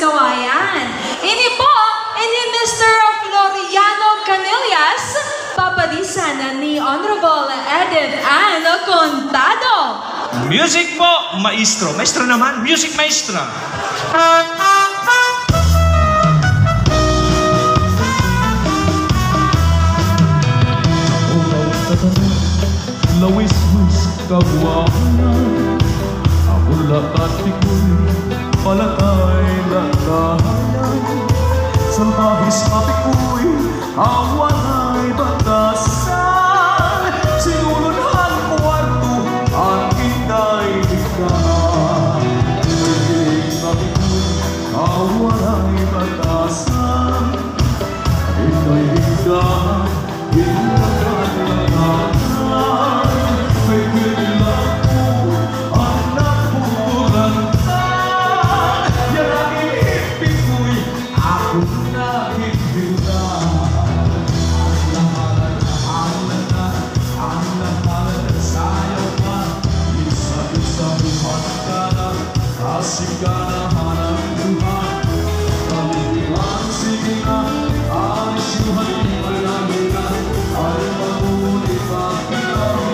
Kawayan. Ini po, ini Mr. Floriano Canillas, papadisan ni Honorable Edith Ann Contado. Music po, maestro. Maestro naman, music maestra. Lawis-wis kabuahan, ako lakat iko'y palakay lakayan. Sa bahis mapiko'y awan ay batasan. Sinulunhan kwarto ang inday bigyan. Pagkiling mapiko'y awan ay batasan. Inday bigyan, inakan lakayan. May kailang ko ang napupulantan. Yan ang iibig ko'y akong nakikilan. Ang lahalan sayaw ka, isa-isa buhat ka na, asik ka na hanap buhat. Kaliliwan, sige na, alis yung halipal namin na, ay mabuti pa kita.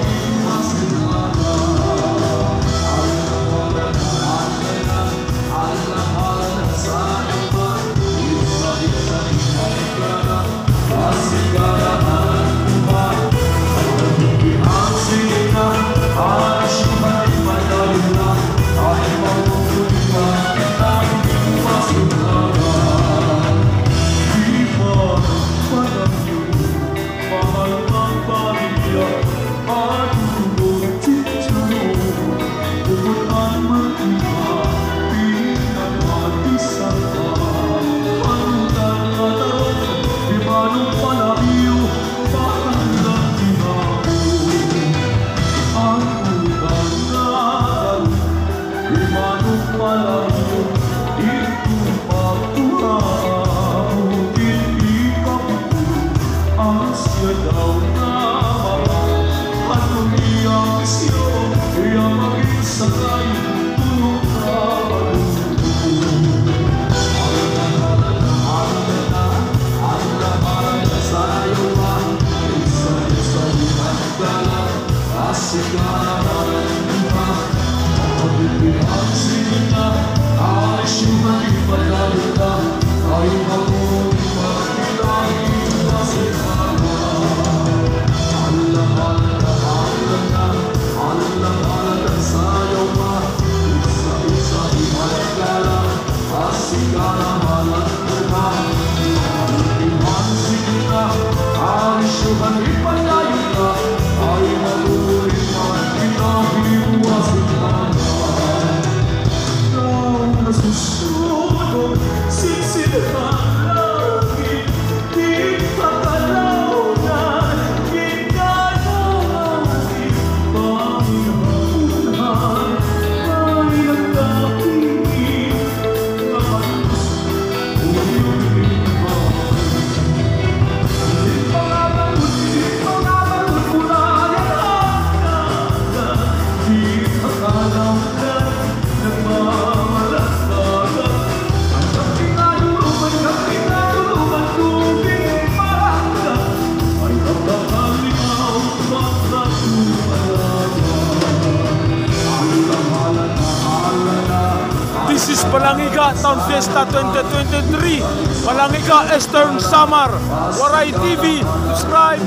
This is Palangiga Town Fiesta 2023. Palangiga Eastern Samar. Waray TV. Subscribe.